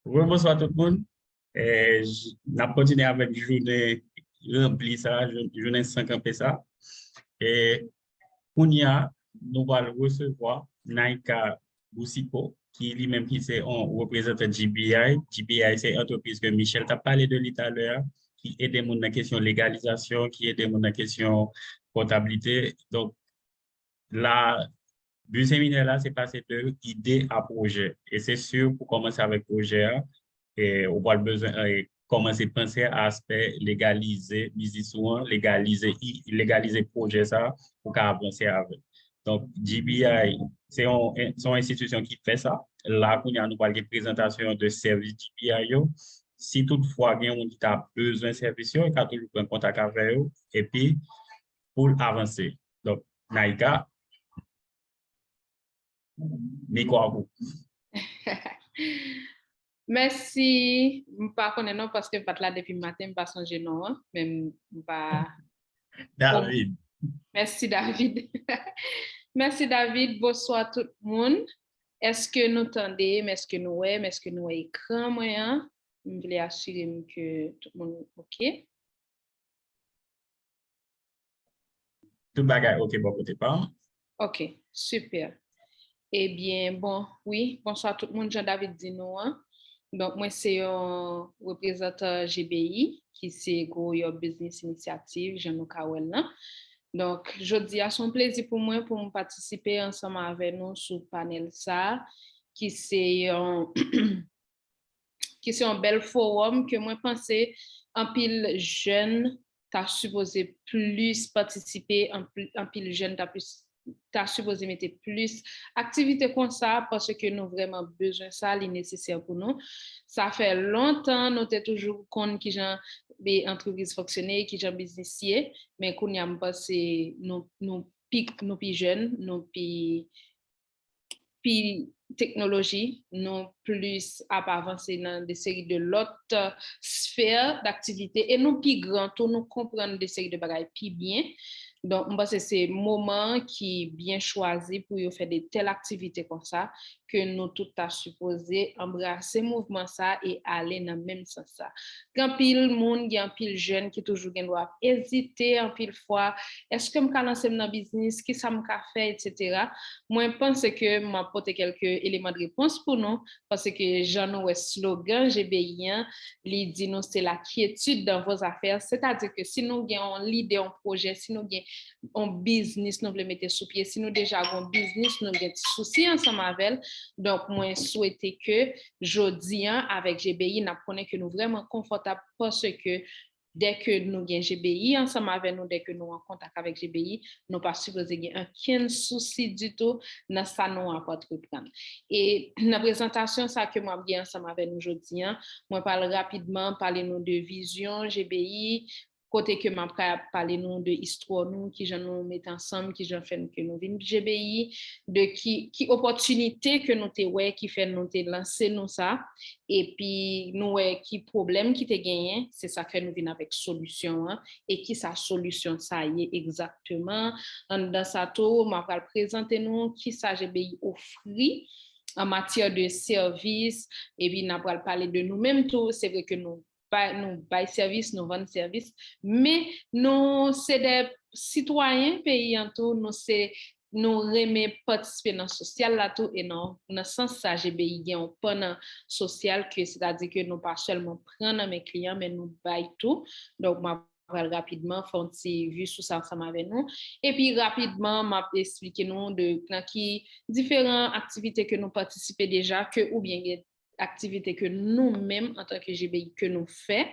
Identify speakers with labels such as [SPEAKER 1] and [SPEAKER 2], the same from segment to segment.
[SPEAKER 1] Bonsoir tout le monde. On continué avec une journée remplie, ça, journée sans camper ça. Et Kounia, nous allons recevoir Naika Boussiko, qui lui-même qui c'est un représentant GBI. GBI, c'est une entreprise que Michel t'a parlé de lui tout à l'heure, qui aide les gens dans la question légalisation, qui aide les gens dans la question comptabilité. Donc, là, le séminaire là, c'est passé de idée à projet. Et c'est sûr, pour commencer avec projet, et on va besoin commencer à penser à l'aspect légaliser, business one, légaliser projet ça pour qu'à avancer avec. Donc, GBI, c'est une institution qui fait ça. Là, on a nous parlé de présentation de services GBI. Si toutefois, il y a un qui a besoin de services, il y a toujours un contact avec eux. Et puis, pour avancer. Donc, Naïka, micro à vous.
[SPEAKER 2] Merci. Je ne connais pas parce que je suis là depuis le matin, je ne pas songer non, mais pas.
[SPEAKER 1] David.
[SPEAKER 2] Merci David. Merci David. Bonsoir tout le monde. Est-ce que nous entendez, est-ce que nous aimons, est-ce que nous écran moyen? Je voulais assurer que tout le monde est OK.
[SPEAKER 1] Tout bagage OK pour côté pas.
[SPEAKER 2] OK, super. Eh bien, bon, oui, bonsoir tout le monde, Jean-David Dino. Donc, moi, c'est un représentant GBI, qui c'est Grow Your Business Initiative, Jean-Luc Kawel. Donc, je dis à son plaisir pour moi pour participer ensemble avec nous sur le panel ça, qui c'est un, qui c'est un bel forum que moi pensais en pile jeune, t'as supposé plus participer, en pile jeune, t'as supposé mettre plus activité comme ça parce que nous vraiment besoin de ça, c'est nécessaire pour nous. Ça fait longtemps, nous sommes toujours compte qui genre des entreprises fonctionner, qui genre businessier, mais qu'on y a passé nous plus jeunes, nous puis technologie, non plus à avancer dans des séries de l'autre sphère d'activité et nous plus grand, tout nous comprendre des séries de bagages plus bien. Donc, moi, c'est ce moment qui bien choisi pour faire de telles activités comme ça que nous tout à supposé embrasser mouvement ça et aller dans le même sens ça. Quand pile monde, il y a pile jeune qui toujours doit hésiter en pile fois, est-ce que je peux lancer dans business, qui ça me fait, etc. Moi, je pense que je m'apporte quelques éléments de réponse pour nous, parce que j'en ai slogan GBI, il dit nous c'est la quiétude dans vos affaires, c'est-à-dire que si nous avons l'idée, un projet, si nous avons un business, nous voulons mettre sous pied, si nous déjà avons un business, nous avons des soucis ensemble avec. Donc, moi, je souhaite que jeudi, avec GBI, nous apprenons que nous sommes vraiment confortables parce que dès que nous avons GBI ensemble avec nous, dès que nous sommes en contact avec GBI, nous ne pas supposé aucun souci du tout dans ça nous apporte reprendre. Et la présentation ça que moi bien ensemble avec nous aujourd'hui, moi parle rapidement, parler nous de vision GBI, côté que m'a parler nous de histoire nous qui j'en nous mettre ensemble, qui j'en fait que nous vinn GBI, de qui opportunité que nous té ouais qui fait nous té lancer nous ça et puis nous qui problème qui te gagné, c'est ça que nous vinn avec solution et qui sa solution ça y est exactement dans sa tour m'a présenter nous qui ça GBI offrir en matière de service et puis n'a pas parler de nous-mêmes tout, c'est vrai que nous bail service, nous vendons service, mais nous, c'est des citoyens pays en tout, nous remet participer dans le social là tout et non dans ce sens ça GBI gagne pendant social que c'est-à-dire que nous pas seulement prendre mes clients mais nous bail tout donc ma rapidement faire un petit vue sur ça ensemble avec nous et puis rapidement m'a expliquer nous de qui différentes activités que nous participons déjà que ou bien activités que nous-mêmes en tant que GBI que nous fait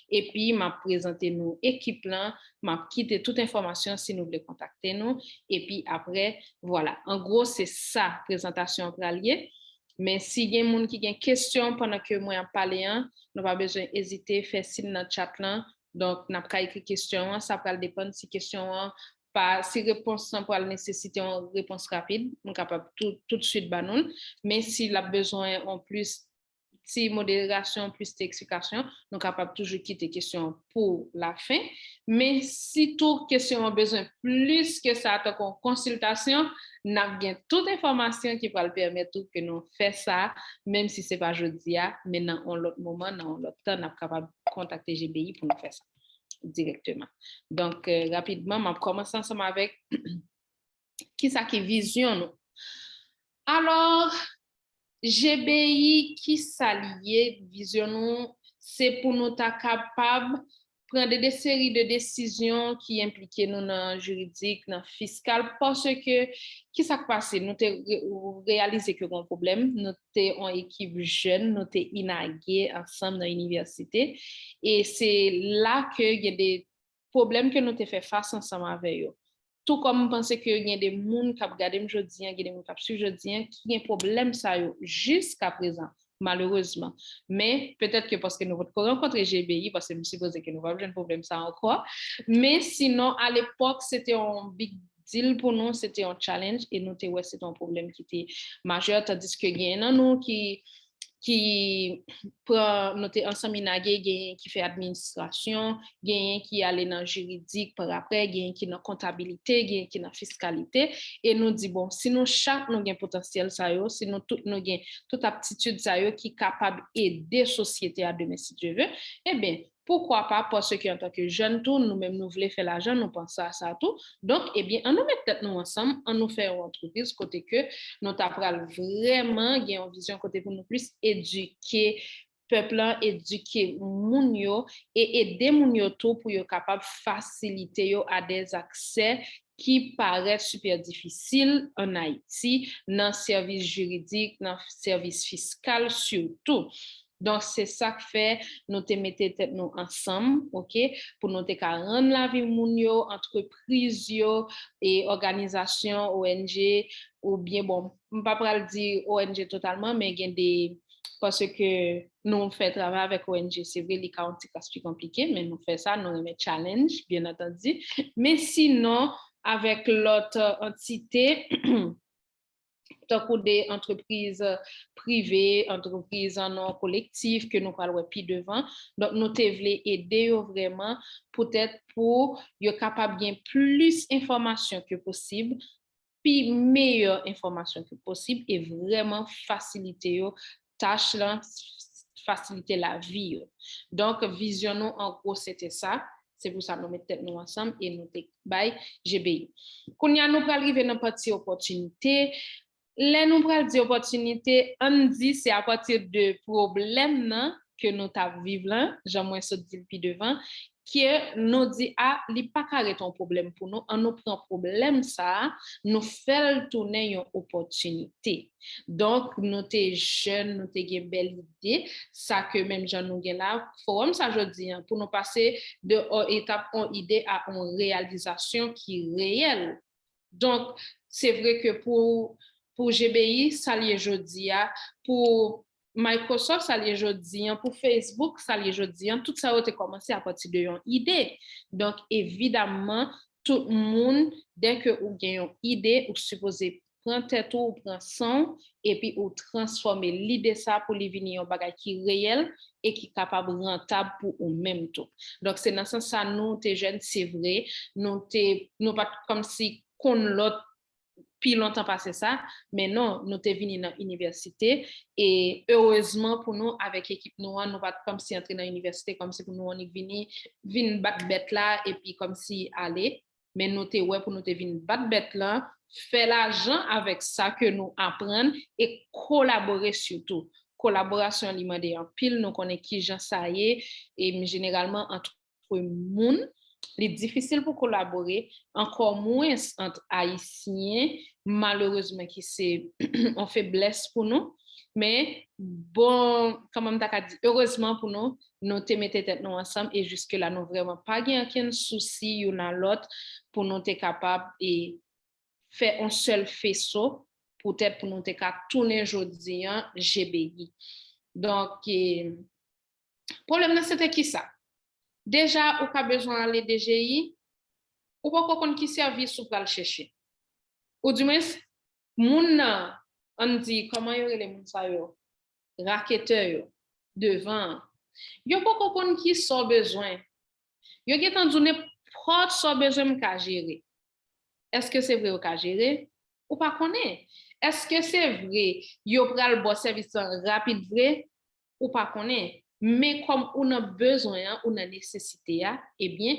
[SPEAKER 2] et puis m'a présenté nous équipe là m'a quitté toute information si nous voulez contacter nous et puis après voilà en gros c'est ça présentation pour allier mais si il y a des gens qui ont des questions pendant que moi en parler nous pas besoin hésiter faire signe dans le chat là donc n'a pas écrit question ça va dépendre si question pas si réponse sans pour nécessiter une réponse rapide nous capable tout de suite banon mais s'il a besoin en plus ti modération plus explication, nous capable toujours quitter question pour la fin. Mais si toute question a besoin plus que ça, tant qu'en consultation, n'a bien toute information qui va le permettre que nous fassions ça, même si c'est pas jeudi, mais dans un autre moment, dans un autre temps, nous sommes capables de contacter GBI pour nous faire ça directement. Donc, rapidement, je commence ensemble avec qui ça qui vision nous. Alors, GBI qui s'allie vision nous, c'est pour nous être capable prendre des séries de décisions qui impliquent nous dans le juridique, dans le fiscal, parce que qui s'est passé? Nous avons réalisé que un problème, nous sommes une équipe jeune, nous sommes inagués ensemble dans l'université, et c'est là qu'il y a des problèmes que nous avons fait face ensemble avec eux. Tout comme penser que y a des gens qui regardent aujourd'hui, il y a des gens qui suivent aujourd'hui, qui ont un problème ça jusqu'à présent, malheureusement. Mais peut-être que parce que nous avons rencontré GBI, parce que je me suppose que nous n'avons pas de problème ça encore. Mais sinon, à l'époque, c'était un big deal pour nous, c'était un challenge et nous, c'était un problème qui était majeur, tandis que y en a nous qui prend noter ensemble qui fait administration, qui allait dans juridique par après, qui dans comptabilité, qui dans fiscalité et nous dit bon, si nous chaque nous gain potentiel ça yo, si nous tout nous gain toute aptitude ça yo qui capable aider société à demain si Dieu veut, eh bien pourquoi pas, parce qu'en tant que jeunes, nous-mêmes, nous voulons faire l'argent, nous pensons à ça tout. Donc, eh bien, on nous met peut-être nous ensemble, on nous fait une entreprise, côté que nous avons vraiment une vision côté pour nous plus éduquer peuple, éduquer moun yo, et aider moun yo tout pour être capable de faciliter yo à des accès qui paraissent super difficiles en Haïti, dans le service juridique, dans le service fiscal surtout. Donc, c'est ça que fait, nous te mettons tête nous ensemble, OK, pour nous te rendre la vie moun yo, entreprise yo, et organisation, ONG, ou bien, bon, je ne vais pas dire ONG totalement, mais il y a des, parce que nous faisons travail avec ONG, c'est vrai, les cas ont plus compliqué, mais nous faisons ça, nous avons un challenge, bien entendu. Mais sinon, avec l'autre entité, tant que des entreprises privées, entreprises non collectives que nous parlons plus devant. Donc, nous voulons aider vraiment peut-être pour être capable de gagner plus d'informations que possible, puis meilleure information que possible et vraiment faciliter les tâches, faciliter la vie. Donc, visionnons en gros, c'était ça. C'est pour ça que nous mettons nous ensemble et nous avons GBI. Quand nous allons arriver dans la partie opportunité, les nous pral di opportunité, on dit c'est à partir de problèmes que nous ta vivre là, j'en moins ça dit depuis devant, que nous dit li pas carré ton problème pour nous, on nous prend problème ça, nous fait tourner une opportunité. Donc nous t'es jeune, nous t'es une belle idée, ça que même j'en nous gen là, forum ça je dis pour nous passer de étape en idée à une réalisation qui est réelle. Donc c'est vrai que pour GBI, ça lié jeudi, pour Microsoft, ça lié jeudi, pour Facebook, ça lié jeudi, tout ça a été commencé à partir de une idée. Donc, évidemment, tout le monde, dès que vous avez une idée, vous supposez prendre tête ou prendre son, et puis vous transformer l'idée ça pour les venir en bagage qui est réel et qui est capable rentable pour vous même tout. Donc, c'est dans ce sens ça, nous, t'es jeunes, c'est vrai, nous pas comme si qu'on l'autre puis longtemps passé ça, mais non, nous sommes venus dans l'université et heureusement pour nous, avec l'équipe nous pas comme si entrer dans l'université, comme si pour nous, on est venus battre bête là et puis comme si aller, mais nous sommes ouais pour nous venir battre bête là, faire l'argent avec ça que nous apprenons et collaborer surtout. Collaboration alimentaire en pile, nous connaissons qui gens ça y est, et généralement entre monde. C'est difficile pour collaborer, encore moins entre Haïtiens, malheureusement, qui c'est en faiblesse pour nous. Mais bon, comme on t'a dit, heureusement pour nous, nous te mettons tête nous ensemble et jusque-là, nous vraiment pas aucun souci l'un à l'autre pour nous être capables et faire un seul faisceau, peut-être pour nous être tourner aujourd'hui GBI. Donc, le problème, c'était qui ça? Déjà, ou pas besoin d'aller DGI, ou pas qu'on qui service ou pas le chercher. Ou du moins, moun on dit comment y aurait les moun sa yo. racketeur devant, yo pas comprendre qui sont besoin. Yo gen tan journée prod sont besoin ka gérer. Est-ce que c'est vrai ou ka gérer? Ou pas connaît? Est-ce que c'est vrai yo pral bon service rapide vrai ou pas connaît? Mais comme on a besoin, on a nécessité, eh bien,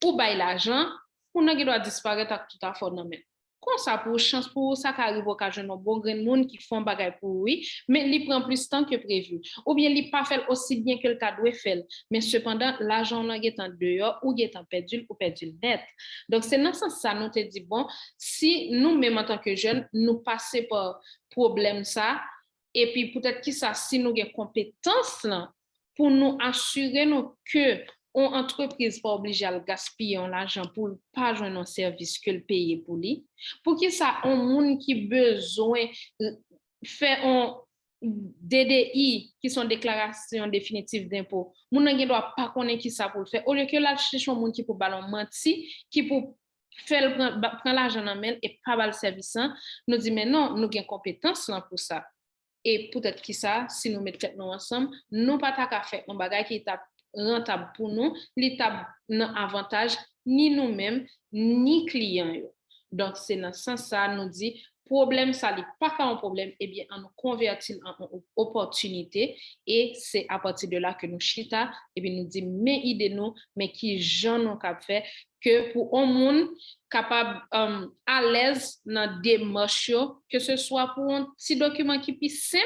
[SPEAKER 2] ou bay l'argent, on a doit disparaître tout à fait dans même. Comme ça pour chance pour ça qu'arrive au cas un bon grain de monde qui font bagay pour oui, mais il prend plus de temps que prévu. Ou bien il pas fait aussi bien que le cas doit faire, mais cependant l'argent là est en dehors ou est en perdu ou perdu net. Donc c'est dans ce sens ça nous te dit bon, si nous même en tant que jeunes nous passer par problème ça et puis peut-être que ça si nous avons compétence là pour nous assurer nous que une entreprise pas obligée à gaspiller l'argent pour pas joindre un service que le payer pour lui. Pour que ça, un monde qui besoin faire un DDI qui sont déclarations définitives d'impôt. Moun ne doit pas connaître qui ça pour le faire. Au lieu que là chercher un monde qui pour ballon menti, qui pour faire prendre l'argent en main et pas le service, nous dit mais non, nous avons compétence pour ça. Et peut-être que ça, si nous mettons nous ensemble, nous pas ta faire un bagage qui est rentable pour nous, l'étape n'a avantage ni nous-mêmes ni clients. Donc c'est dans ce sens ça nous dit problème ça n'est pas qu'un problème, eh bien on nous convertit en opportunité et c'est à partir de là que nous chita et bien nous dit mais idée nous mais qui j'en nous cap fait que pour un monde capable à l'aise dans démarche que ce soit pour un petit document qui est simple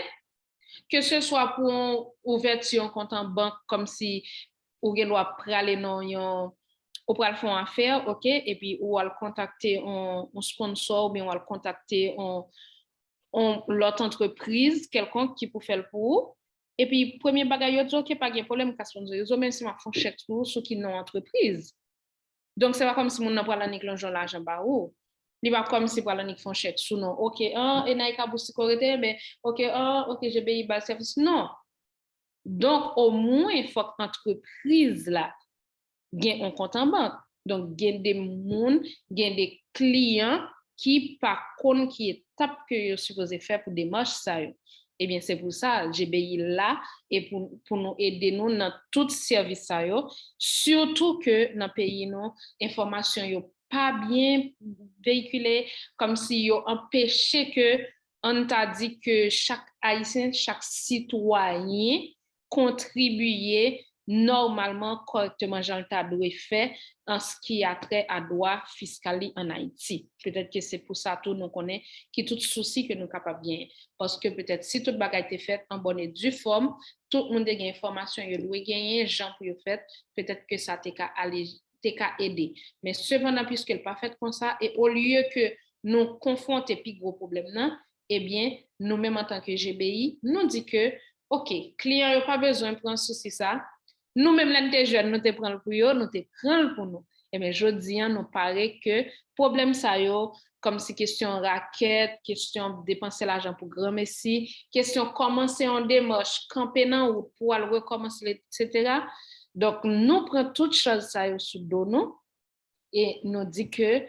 [SPEAKER 2] que ce soit pour une ouverture en compte en banque comme si ou doit praler non yon ou pour faire affaire, OK, et puis ou al contacter un sponsor ou bien ou al contacter l'autre entreprise quelqu'un qui peut faire pour et puis premier bagage yo dit OK pas de problème ka sponsor yo même si m'a font chèque pour ceux qui non entreprise. Donc c'est pas comme si mon n'a pas l'argent ba ou il va comme si pour la font chèque sous non OK et naika pour sécurité mais OK OK j'ai payé bas service non. Donc au moins il faut que l'entreprise là gagne un compte en banque. Donc gagne des monde, gagne des clients qui par contre qui étape que vous supposé faire pour démarche ça. Eh bien c'est pour ça GBI là et pour nous aider nous dans tout service ça yo, surtout que dans pays nous information yo pas bien véhiculée comme si yo empêché que on t'a dit que chaque haïtien, chaque citoyen contribuer normalement correctement Jean doit faire en ce qui a trait à droit fiscal en Haïti. Peut-être que c'est pour ça tout nous connaît qui tout souci que nous capable bien parce que peut-être si toute bagaille était faite en bonne et due forme, tout le monde a une information, il doit gagner gens pour le faire, peut-être que ça t'est aider. Mais cependant puisque elle pas fait comme ça et au lieu que nous confronter plus gros problème là, eh bien nous même en tant que GBI, nous dit que OK, client n'a pas besoin de prendre souci ça. Nous-mêmes, les jeunes, nous te prenons pour eux, nous te prenons pour nous. Et bien, je dis, nous paraît que problème ça yo, comme si question raquette, question dépenser l'argent pour grand messie, question commencer en démarche, camper dans ou pour aller recommencer, etc. Donc, nous prenons toutes choses ça yo sous dos nous et nous dit que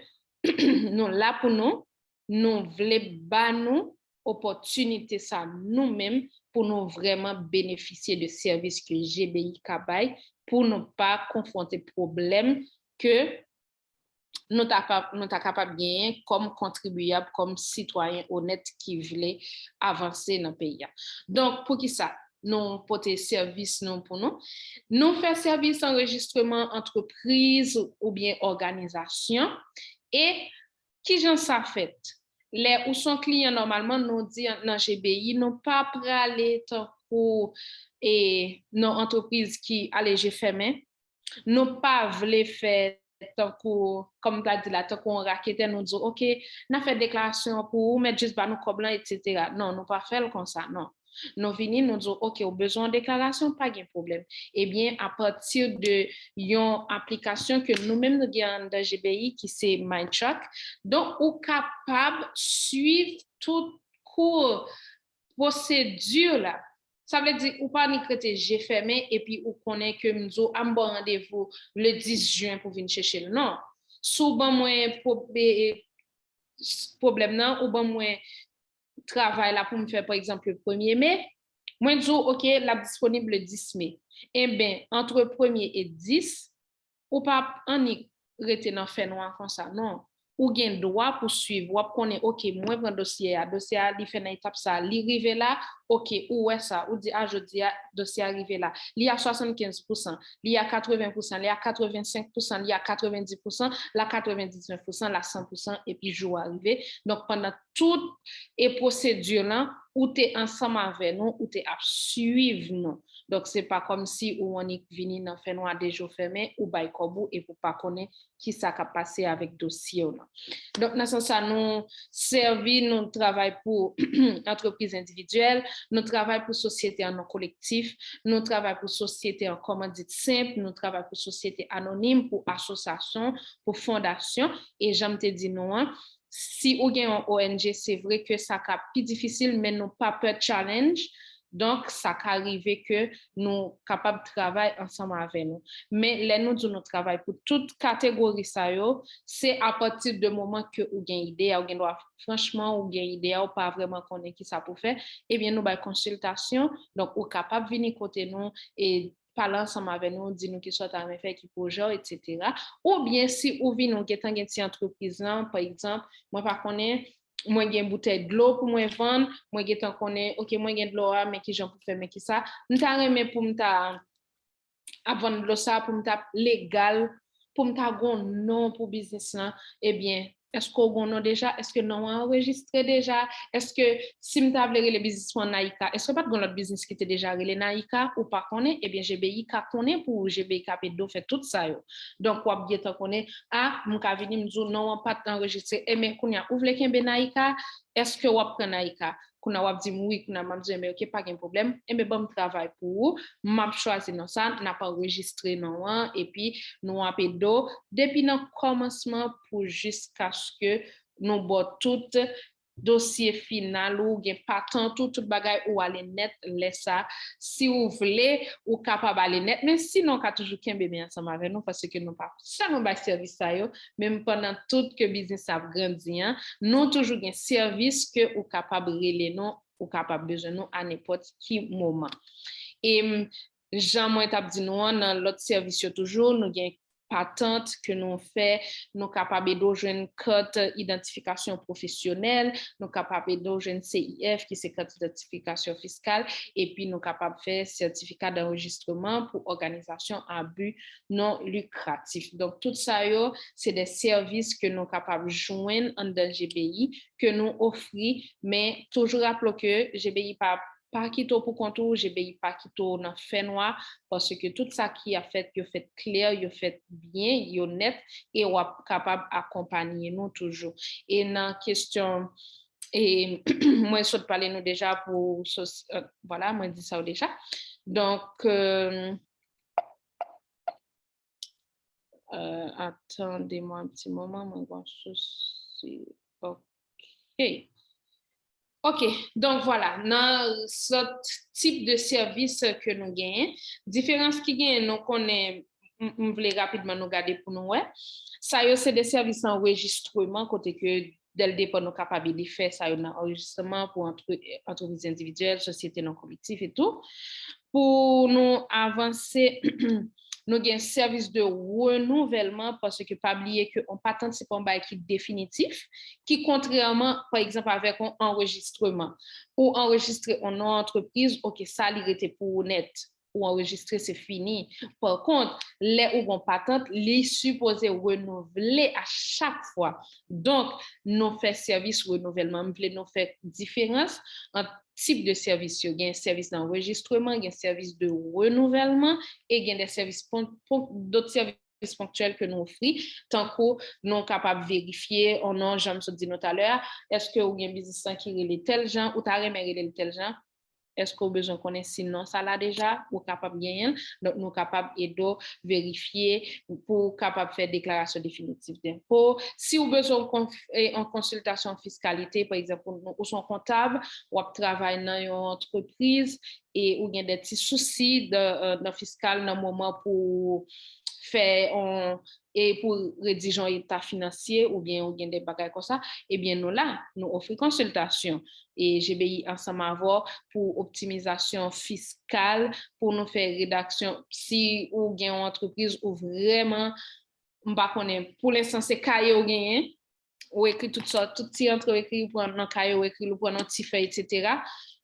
[SPEAKER 2] nous là pour nous voulons ba nous opportunité ça nous-mêmes pour nous vraiment bénéficier de services que GBI Kabay pour ne pas confronter problème que nous sommes capables de gagner comme contribuables, comme citoyens honnêtes qui veulent avancer dans le pays. Donc, pour qui ça? Nous porter service nous pour nous faire service enregistrement entreprise ou bien organisation et qui j'en ça fait? Les ou son client normalement nous dit dans GBI non pas praler tant pour et nos entreprises qui allégé fermé non pas voulait faire tant comme tu as dit là tant qu'on raquette nous dit OK n'a fait déclaration pour mettre juste nous comme etc. Non nous pas faire comme ça non. Nous venons nous dire OK au besoin de déclaration pas de problème. Eh bien à partir de une application que nous-mêmes nous avons dans GBI qui c'est MindTrack donc ou capable suivre toute cours procédure là. Ça veut dire ou pas ni créer j'ai fermé et puis ou connaît que nous avons bon rendez-vous le 10 juin pour venir chercher non. Souvent moins problème non ou bon moins travail là pour me faire par exemple le 1er mai Moi, je dis, OK, la disponible le 10 mai. Eh bien, entre 1er et 10, ou pas en y rete dans fait noir comme ça, non. Ou gen droit pour suivre, ou connaît, OK, moi, prends dossier, li fait dans étape ça, li rive là, OK, ou est ça, ou dit, je dis, dossier arrivé là, li a 75%, li a 80%, li a 85%, li a 90%, la 99%, la 100%, et puis jour arrivé. Donc, pendant toute et procédure là, ou t'es ensemble avec nous, ou t'es à suivre nous. Donc, c'est pas comme si ou on est venu dans fait noir des jours fermés ou by kobou et pour pas connaître qui ça a passé avec dossier là. Donc, dans ce sens, nous servi, nous travaillons pour entreprises individuelles, nous travaillons pour société en non collectif, nous travaillons pour société en commandite simple, nous travaillons pour société anonyme, pour association, pour fondation. Et j'aime te dire non, si vous avez un ONG, c'est vrai que ça a plus difficile, mais nous pas peur de challenge. Donc, ça peut arriver que nous sommes capables de travailler ensemble avec nous. Mais les nous nous travaillons pour toute catégorie, c'est à partir du moment que vous avez une idée, franchement, vous avez une idée, ou pas vraiment connaître qui ça pour faire, eh bien, nous avons une consultation. Donc, vous êtes capable de venir côté nous et parler ensemble avec nous, dire nous qui soit à faire, qui projet, etc. Ou bien, si vous venez nous avons une entreprise, par exemple, moi, par contre, moi j'ai une bouteille de l'eau pour moi vendre, moi j'ai tant connaît OK moi j'ai de l'eau mais qui j'en pour faire mais qui ça m'ta remet pour m'ta vendre l'eau ça pour m'ta légal pour m'ta gon non pour business là eh bien est-ce qu'on gon déjà est-ce que non enregistré déjà est-ce que si m'ta vle le business pour Naika est-ce que pas gon l'autre business qui était déjà relé Naika ou pas connaît eh bien GBI ka connaît pour GBI ka peut fait tout ça yo donc ou bien tant connaît m'ka venir me dire non pas enregistré et mais kounya ouvre kembe Naika est-ce que ou prend Naika kuna wap di oui kuna m'a dit mais OK pas de problème et mais bon travail pour m'a choisi non ça n'a pas enregistré non et puis nous a pédo depuis le commencement pour jusqu'à ce que nous bot tout dossier final ou gen patent tout bagay ou aller net laisse ça si vous voulez ou capable aller net mais sinon ka toujours kembe bien ensemble avec nous parce que nous pas ça nous ba service ça yo même pendant tout que business a grandi nous toujours un service que ou capable relé nous ou capable besoin nous à n'importe qui moment et Jean moi t'a dit nous dans l'autre service toujours nous gain patente que nous fait nous capables de joindre carte identification professionnelle nous capables de joindre CIF qui c'est carte d'identification fiscale et puis nous capables de faire certificat d'enregistrement pour organisation à but non lucratif donc tout ça c'est des services que nous capables de joindre en dans GBI que nous offrons mais toujours rappelons que GBI pas quito pour contour, GBI pas quito dans fait noir parce que tout ça qui a fait clair, il fait bien, il net et on est capable d'accompagner nous toujours. Et dans question et moi je parler nous déjà pour voilà, moi dit ça déjà. Donc attendez-moi un petit moment, moi voir ceci. OK. OK, donc voilà, dans ce type de service que nous gagnons, différence qui gagne, nous connaissons, on voulait rapidement nous garder pour nous, ça c'est des services d'enregistrement, côté que dès le départ, nous sommes capables de faire ça, un enregistrement pour entreprises individuelles, sociétés non collectives et tout. Pour nous avancer, nous avons un service de renouvellement parce que pas oublier que on patente c'est pas un bail qui définitif qui contrairement par exemple avec un enregistrement ou enregistrer en entreprise OK ça il était pour net ou enregistrer c'est fini par contre les ou on patente les supposé renouveler à chaque fois donc nous fait service renouvellement nous fait différence entre type de service il y a un service d'enregistrement il y a un service de renouvellement et il y a des services d'autres services ponctuels que nous offrons tant que nous sommes capables de vérifier on a j'aime se dire tout à l'heure est-ce que vous avez un business qui est tel genre ou t'as remis tel genre est-ce qu'on a besoin de connaître sinon ça là déjà ou capable gagner donc nous capable de vérifier pour capable faire déclaration définitive d'impôt si vous besoin en consultation fiscalité par exemple ou son comptable ou travaille dans une entreprise et ou il y a des petits soucis de fiscal dans moment pour fait et pour rédiger un état financier ou bien ou bien des bagages comme ça, eh bien nous là, nous offrons consultation et GBI ensemble avoir pour optimisation fiscale, pour nous faire rédaction si ou bien une entreprise ou vraiment m'pa connaît pour l'instant c'est cahier ou gagné ou écrit tout ça tout petit entre écrit pour un cahier ou écrit pour un petit feuille etc.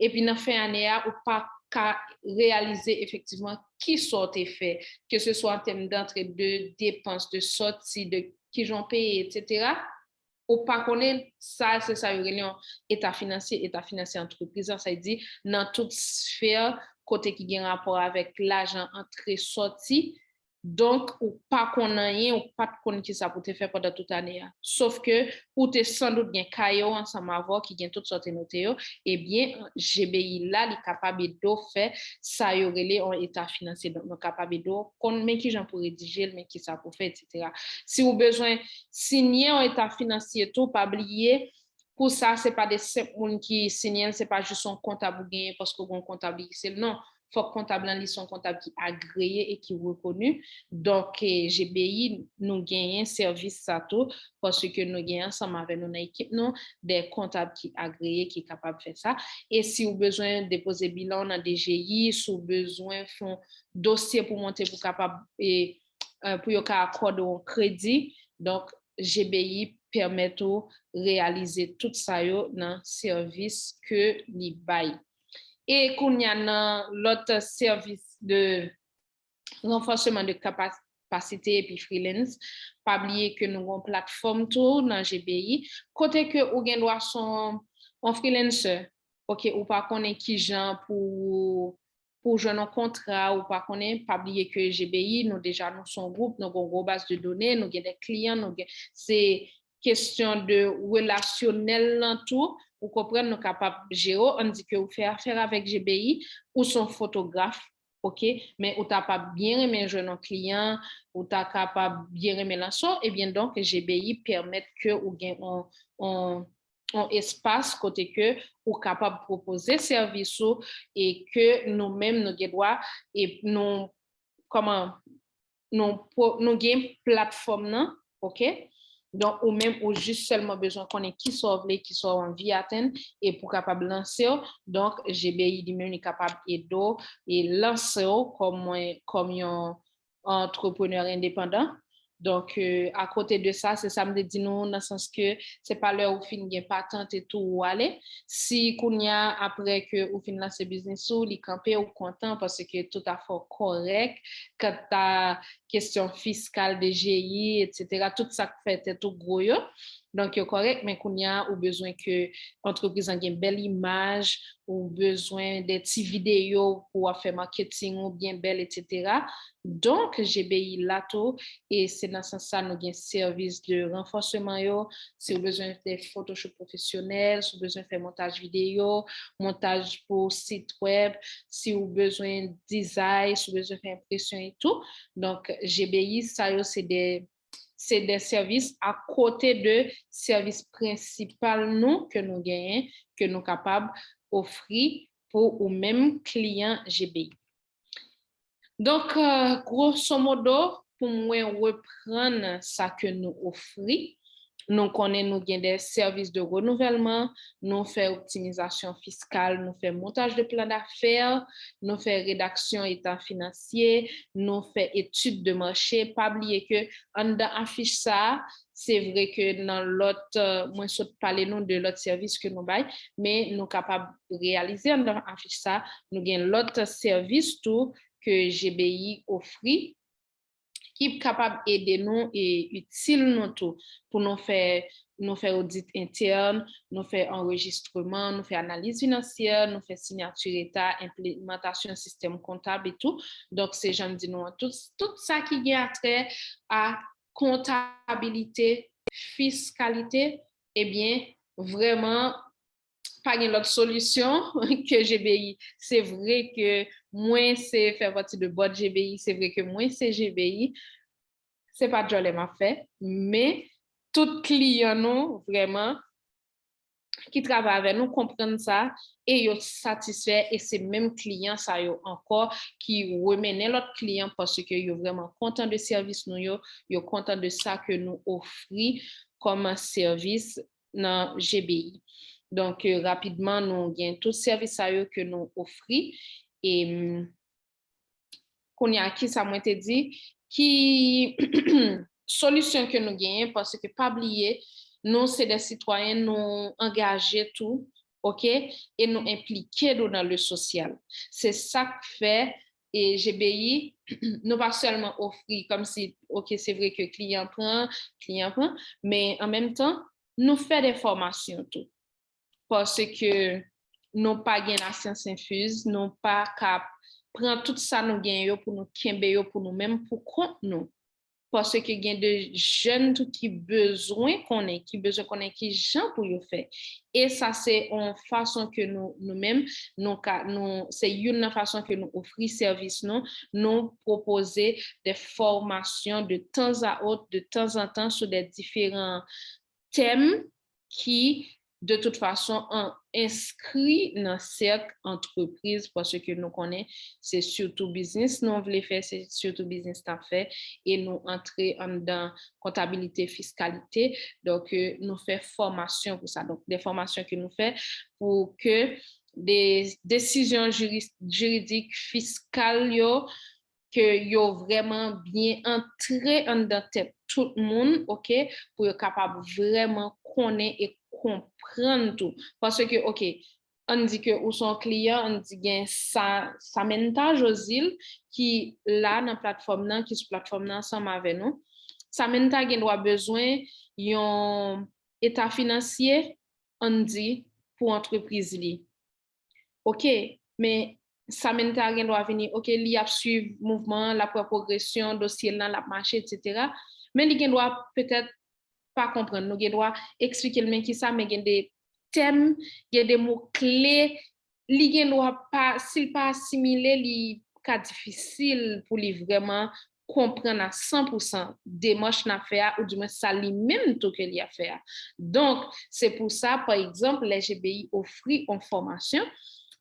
[SPEAKER 2] Et puis dans fin année ou pas qu'à réaliser effectivement qui sont fait, que ce soit en termes d'entrée de dépenses, de sortie, de qui j'ont payé, etc. Ou pas connaître ça, c'est ça, état financier entreprise, ça veut dire dans toute sphère, côté qui a un rapport avec l'argent entrée-sortie. Donc, ou pas qu'on a rien, ou pas qu'on qui ça pour te faire pendant toute l'année. Sauf que, ou te sans doute bien caillou ensemble avoir qui gagne toutes sortes de notes, eh bien, GBI là, il est capable de faire ça, y aurait en état financier, donc capable de qu'on met qui j'en pour rédiger, mais qui ça pour faire, etc. Si vous besoin signer un état financier, tout, pas oublier, pour ça, c'est pas des simples qui signent, c'est pas juste un comptable gagné parce que bon comptable, c'est non. Faut comptable en son comptable qui agréé et qui reconnu. Donc, GBI, nous gagnons service ça tout parce que nous gagnons ensemble avec notre équipe, nous, des comptables qui agréés, qui sont capables de faire ça. Et si vous avez besoin de déposer bilan dans DGI, si vous avez besoin de faire un dossier pour monter pour capable et pour accorder un crédit, donc GBI permet de réaliser tout ça dans le service que nous baillons. Et qu'on y a l'autre service de renforcement de capacité et puis freelance, pas oublier que nous avons une plateforme tout dans GBI, côté que ou gen doit son en freelancer, OK, ou pas connaît qui gens pour jouer un contrat ou pas connaît, pas oublier que GBI nous déjà nous son groupe, nous avons une grosse base de données, nous avons des clients, c'est question de relationnel dans tout, ou comprendre nous capable gérer, on dit que vous faites affaire avec GBI ou son photographe, OK, mais ou t'as pas bien aimé jouer nos clients, ou t'as capable bien aimer l'ensemble, et bien donc GBI permet que ou gain on espace côté que ou capable de proposer service et que nous-mêmes nous droit et nous comment nous gain plateforme non, OK? Donc, ou même, ou juste seulement besoin qu'on ait qui sauve qui sont en vie atteindre et pour capable lancer. Donc, GBI lui-même est capable d'aider et lancer comme un entrepreneur indépendant. Donc, à côté de ça, c'est ça me dit nous, dans le sens que c'est pas l'heure où fin gain patente et tout où aller. Si qu'on y a après que ou fin lancer business ou li camper ou content parce que tout à fait correct quand ta question fiscale de GI etc. tout ça fait tout gros yo. Donc, c'est correct, mais qu'on y a ou besoin que l'entreprise ait une belle image, ou besoin des petites vidéos pour faire marketing ou bien belle, etc. Donc, GBI là tout, et c'est dans ce sens ça nous avons un service de renforcement yo. Si vous avez besoin de Photoshop professionnel, si vous avez besoin de faire montage vidéo, montage pour site web, si vous avez besoin de design, si vous avez besoin de faire impression et tout. Donc, GBI, ça c'est des services à côté de services principaux nous que nous gagnons, que nous sommes capables d'offrir pour ou même clients GBI. Donc, grosso modo, pour moi reprendre ça que nous offrons, nous connaissons des services de renouvellement, nous faisons optimisation fiscale, nous faisons montage de plan d'affaires, nous faisons rédaction état financier, nous faisons études de marché. Pas oublier que en affiche ça, c'est vrai que dans l'autre, moi je parler nous de l'autre service que nous baillons, mais nous sommes capables de réaliser en affiche ça, nous avons l'autre service tout que GBI offre qui est capable d'aider nous et utile nous tout pour nous faire audit interne, nous faire enregistrement, nous faire analyse financière, nous faire signature état, implémentation système comptable et tout. Donc, c'est j'aime dire nous tout ça qui a trait à comptabilité, fiscalité, eh bien, vraiment pas une autre solution que GBI. C'est vrai que moi, c'est faire partie de boîte GBI, c'est vrai que moi, c'est GBI. C'est pas Jolie m'a fait, mais tout client, nous, vraiment, qui travaillent avec nous comprennent ça et ils sont satisfaits et c'est même clients ça yo encore qui remenaient l'autre client parce que ils sont vraiment contents de service nous ils sont contents de ça que nous offrons comme un service dans GBI. Donc rapidement nous gagnons tout service à eux que nous offrons et qu'on y a qui ça m'a été dit qui solution que nous gagnons parce que pas oublier nous c'est des citoyens nous engagés tout OK et nous impliqués dans le social. C'est ça que fait et GBI nous pas seulement offrir comme si OK c'est vrai que client prend mais en même temps nous fait des formations tout parce que nous pas gain la science infuse, nous pas cap prend tout ça nous gain pour nous kembe pour nous même pour compte nous parce que il y a de jeunes qui besoin connaît qui gens pour y faire et ça c'est une façon que nous-mêmes nous c'est une façon que nous offrir service nous proposer des formations de temps à autre de temps en temps sur des différents thèmes qui de toute façon inscrit dans cette entreprise parce que nous connaissons c'est surtout business nous voulons faire c'est surtout business t'as fait et nous entrer dans comptabilité fiscalité donc nous fait formation pour ça donc des formations que nous fait pour que des décisions juridiques fiscales que yo vraiment bien entré en dans tête tout le monde OK pour être capable vraiment connaître et comprendre tout parce que OK on dit que ou son client on dit gain ça mentage aux îles qui là dans plateforme là qui sur plateforme là ensemble avec nous ça mentage gain doit besoin un état financier on dit pour entreprise li OK mais ça mental doit venir OK li a suivre mouvement la progression dossier là la marché etc. mais li doit peut-être pas comprendre nous doit expliquer le qui ça mais des thèmes il y a des mots clés li doit pas s'il pas assimiler li cas difficile pour lui vraiment comprendre à 100% démarche n'a faire ou du moins ça lui-même tout que lui a faire donc c'est pour ça par exemple les GBI offrent une formation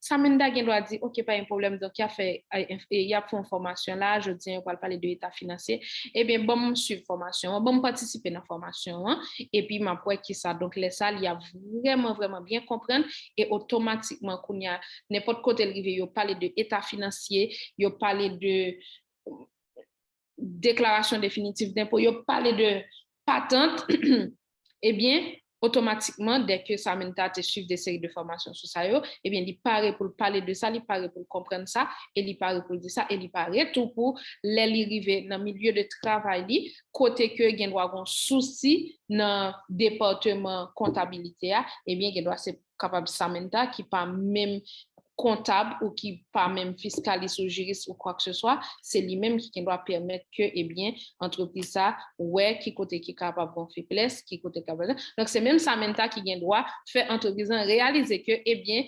[SPEAKER 2] ça mène doit dire OK pas un problème donc il a fait une formation là je dis on va parler de l'état financier et bien bon suivre formation bon participer dans formation et puis ma point qui ça donc les salles il y a vraiment bien comprendre et automatiquement qu'on y a n'importe côté arrivé yo parler de état financier yo parler de déclaration définitive d'impôt yo parler de patente eh bien automatiquement, dès que ça mène à suivre des séries de formations sur ça, eh bien, il paraît pour parler de ça, il paraît pour comprendre ça, et il paraît pour dire ça, et il paraît tout pour l'arriver dans le milieu de travail, côté que il y a un souci dans le département comptabilité, eh bien, il doit être capable de s'amener qui pas même comptable ou qui pas même fiscaliste ou juriste ou quoi que ce soit, c'est lui-même qui doit permettre que, eh bien, entreprise ça, ouais, qui côté qui est capable de faire place, qui côté capable. Donc, c'est même ça maintenant qui doit faire entreprise réaliser que, eh bien,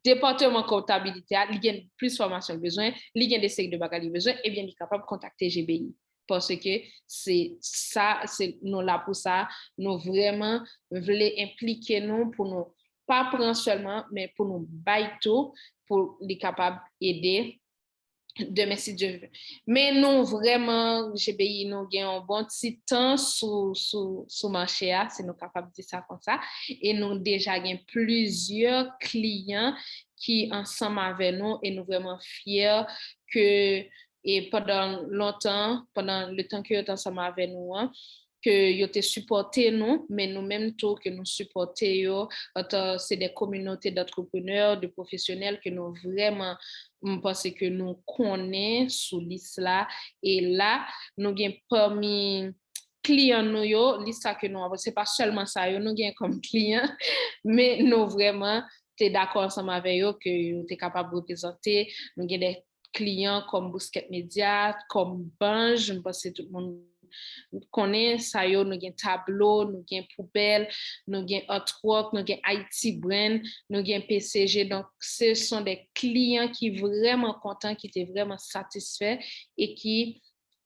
[SPEAKER 2] département comptabilité, il y a plus de formation besoin, il y a des séries de bagages besoin, eh bien, il est capable de contacter GBI. Parce que c'est ça, c'est nous là pour ça, nous vraiment voulons impliquer nous pour nous pas prendre seulement, mais pour nous bailler pour les capables d'aider demain si Dieu veut. Mais nous, vraiment, GBI, nous avons un bon petit temps sous marché, c'est nous capables de dire ça comme ça. Et nous déjà avons plusieurs clients qui ensemble avec nous et nous vraiment fiers que et pendant longtemps, pendant le temps que vous êtes ensemble avec nous, que yo te supporté nous mais nous même tout que nous supporter yo c'est des communautés d'entrepreneurs de professionnels que nous vraiment parce que nous connaissons sous liste là et là nous gain parmi clients nous yo liste que nous c'est pas seulement ça yo nous gain comme client mais nous vraiment t'es d'accord ensemble avec eux que tu es capable de représenter nous gain des clients comme Bousquet Media comme Bange je pense que tout le monde connaît ça yo nous gain tableau nous gain poubelle nous gain Artwork nous gain IT Brand nous gain PCG donc ce sont des clients qui vraiment contents qui étaient vraiment satisfaits et qui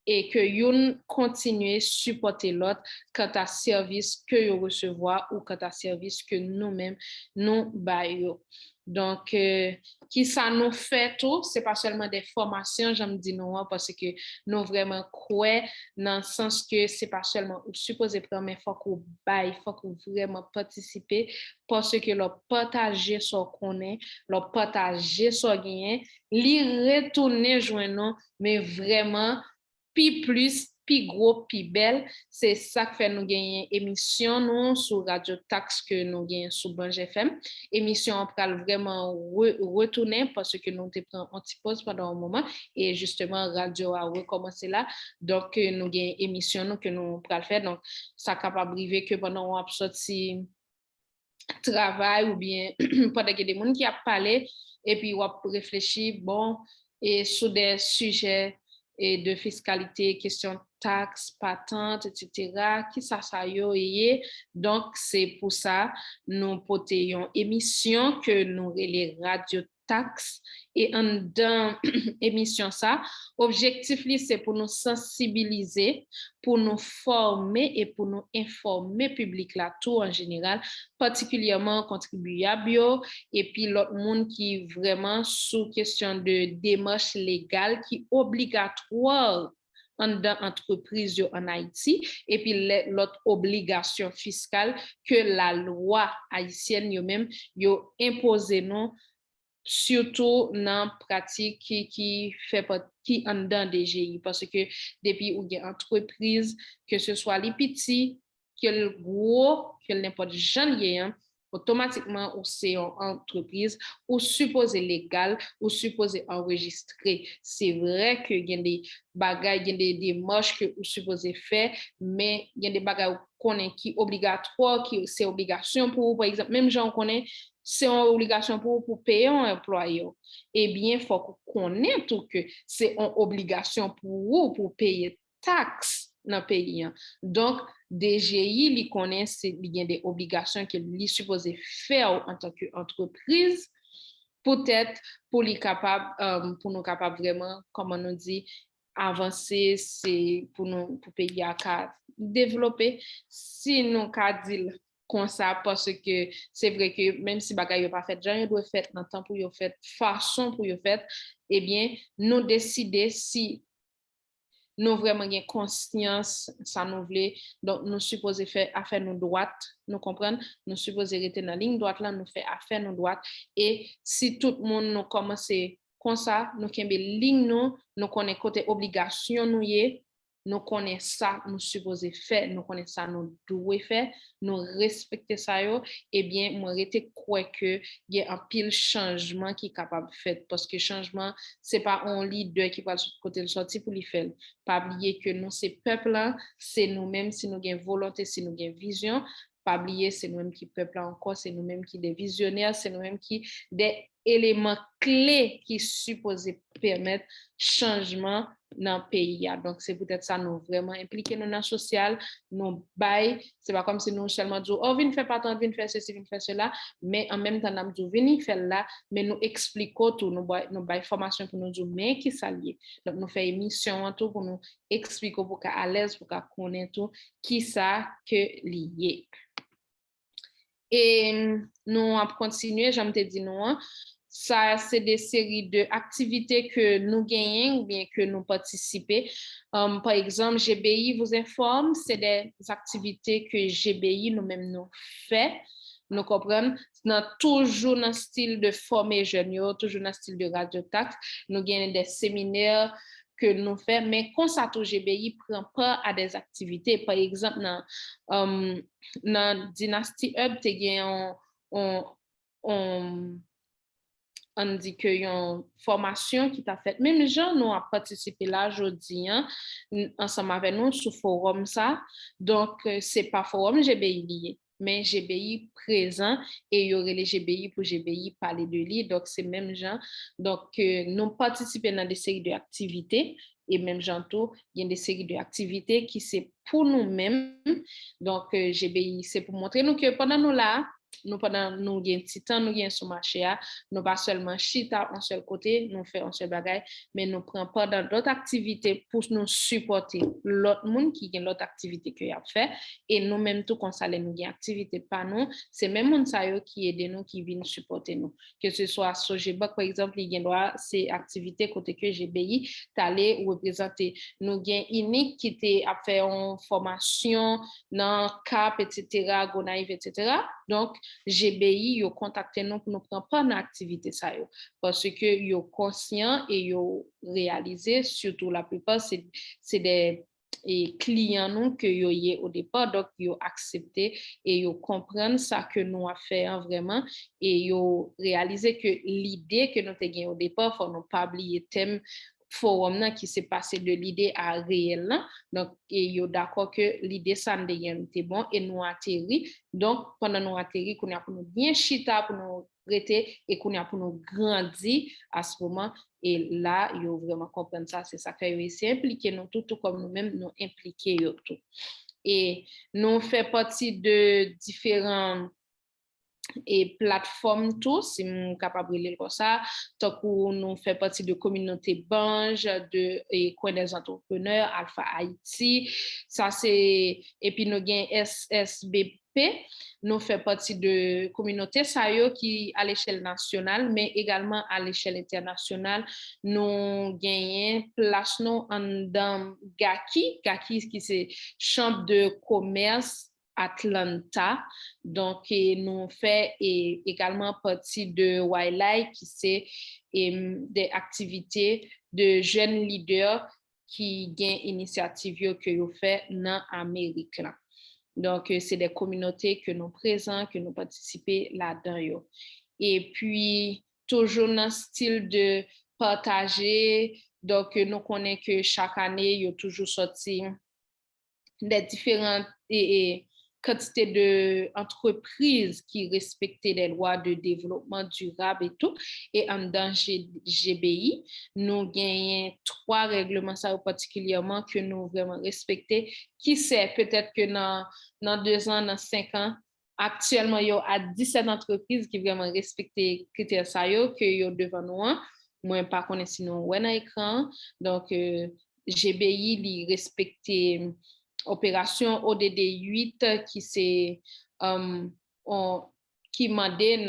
[SPEAKER 2] et que yon continue supporter l'autre quant à service que yo recevoir ou quant à service que nous-mêmes nous baillons. Donc, qui ça nous fait tout, c'est pas seulement des formations, j'aime dire non, parce que nous vraiment croyons dans le sens que c'est pas seulement ou supposé prendre, mais faut qu'on baille, faut qu'on vraiment participer parce que leur partager ce qu'on est, leur partager ce qu'on li retourner joindre, mais vraiment puis plus, puis gros, puis belle. C'est ça que fait nous gagner émission nous sur Radio Tax que nous gagnons sur Banj FM. Émission on peut vraiment retourner parce que nous te pris un petit pause pendant un moment et justement radio a recommencé là. Donc nous gagnons émission nous que nous pourrons faire. Donc ça capable arriver que pendant on a sorti travail ou bien pendant qu'il y a des gens qui a parlé et puis on a réfléchi bon et sur des sujets et de fiscalité, question taxes, patentes, etc. Qui ça yo est. Donc, c'est pour ça nous portons une émission que nous les radio taxes et dans émission ça, objectif c'est pour nous sensibiliser, pour nous former et pour nous informer public là tout en général, particulièrement contribuables et puis l'autre monde qui vraiment sous question de démarche légale qui obligatoire en entreprise en Haïti et puis l'autre obligation fiscale que la loi haïtienne yo même yo imposé nous surtout dans pratique qui fait qui en dans DGI parce que depuis ou une entreprise que ce soit les petits que le gros que n'importe genre automatiquement ou c'est une entreprise ou supposé légal ou supposé enregistré. C'est vrai que il y a des bagages, il y a des démarches que vous supposé faire, mais il y a des bagages qu'on est qui obligatoire, qui c'est obligation pour vous, par exemple, même gens connaît c'est une obligation pour payer un employé. Eh bien, il faut qu'on connaisse tout que c'est une obligation pour vous pour payer taxes dans le pays. Donc, DGI, il connaît, il y a des obligations qu'il est supposé faire en tant qu'entreprise, peut-être pour nous capables vraiment, comme on nous dit, avancer, c'est pour nous pour payer à développer. Si nous cadre comme ça parce que c'est vrai que même si bagay yo pas fait gens yo doit fait dans temps pour yo fait façon pour yo fait eh bien nous décider si nous vraiment gain conscience ça nous voulait donc nous supposé faire affaire nous droite nous comprendre nous supposé rester dans ligne droite là nous faire affaire nous droite et si tout le monde nous commencer comme ça nous kembe ligne nous connaît côté obligation nous y nous connaissons ça, nous supposons faire, nous connaissons ça, nous devons faire, nous respecter ça, eh bien, moi, je crois que il y a un pile changement qui est capable de faire, parce que changement, c'est pas un leader qui va de côté de sortir pour le faire. Pas oublier que nous, ces peuples-là, c'est nous-mêmes, si nous avons volonté, si nous avons vision, pas oublier, c'est nous-mêmes qui peuple encore, c'est nous-mêmes qui des visionnaires, c'est nous-mêmes qui des éléments clés qui supposés permettre changement dans le pays. Donc, c'est peut-être ça, nous vraiment impliquer dans le social, nous bail, c'est pas comme si nous seulement disons, oh, viens faire pas tant, viens faire ceci, viens faire cela, mais en même temps, nous disons, viens faire là, mais nous expliquons tout, nous bail formation pour nous dire, mais qui s'allie. Donc, nous faisons émission tout pour nous expliquer pour qu'à à l'aise, pour qu'à connaître tout, qui ça que lié. Et nous avons continué, j'aime te dire non, ça c'est des séries d'activités que nous gagnons ou bien que nous participons. Par exemple, GBI vous informe, c'est des activités que GBI nous-mêmes nous fait. Nous comprenons, toujours dans le style de former jeunes, toujours dans le style de radio tax. Nous gagnons des séminaires que nous faisons, mais quand ça tout GBI prend part à des activités. Par exemple, dans Dynasty Hub, on dit qu'il y a une formation qui t'a fait. Même gens nous a participé là aujourd'hui, ensemble avec nous sur forum ça. Donc, c'est pas forum GBI lié, mais GBI présent et il y aurait les GBI pour GBI parler de lui. Donc, c'est même gens. Donc, nous participons dans des séries d'activités. Et même Janto, il y a des séries d'activités qui c'est pour nous-mêmes. Donc, GBI, c'est pour montrer nous que pendant nous là, nous pendant nous gain petit temps nous gain sur marché a nous pas seulement chita en seul côté nous fait un seul bagage mais nous prend pas dans d'autres activités pour nous supporter l'autre monde qui gain l'autre activité que y a fait et nous même tout comme ça nous gain activité pas nous c'est même monde ça yo qui aide nous qui viennent supporter nous que ce soit Sojebak par exemple il gain droit c'est activité côté que GBI t'aller représenter nous gain unique qui était a fait une formation dans CAP etc. Gonaïve etc. donc GBI yo contacté nous pour nous prendre pas dans activité ça yo parce que yo conscient et yo réalisé surtout la plupart c'est des et clients nous que yo y au départ donc yo accepté et yo comprendre ça que nous a fait hein, vraiment et yo réalisé que l'idée que nous te gagné au départ faut nous pas oublier thème forum là qui s'est passé de l'idée à réel là. Donc et yo d'accord que l'idée ça était bon et nous atterri donc pendant nous atterri qu'on a pour nous bien chita pour nous prêter et qu'on a pour nous grandir à ce moment et là yo vraiment comprendre ça c'est ça que yo essayer impliquer nous tout comme nous-mêmes nous impliquer yo tout et nous fait partie de différents et plateforme tout si nous capable de lire comme ça tant que nous fait partie de communauté Bange de et coin des entrepreneurs Alpha Haïti ça c'est et puis nous gain SSBP nous fait partie de communauté ça yo qui à l'échelle nationale mais également à l'échelle internationale nous gagnons place nous en dans GACI qui c'est chambre de commerce Atlanta. Donc, nous fait également partie de Wildlife, qui c'est des activités de jeunes leaders qui gagnent initiative que vous fait dans l'Amérique. Donc, c'est des communautés que nous présents, que nous participons là-dedans. Et puis, toujours dans le style de partager. Donc, nous connaissons que chaque année, il y a toujours sorti des différentes quantité d'entreprises qui respectaient les lois de développement durable et tout. Et en dans GBI, nous gagnons 3 règlements ça particulièrement que nous vraiment respecter. Qui sait, peut-être que dans 2 ans, dans 5 ans, actuellement, il y a 17 entreprises qui vraiment respectent les critères ça que yo devant nous. Moi, pas connaître sinon ouais dans écran. Donc, GBI, li respecter opération ODD 8 qui c'est qui mandé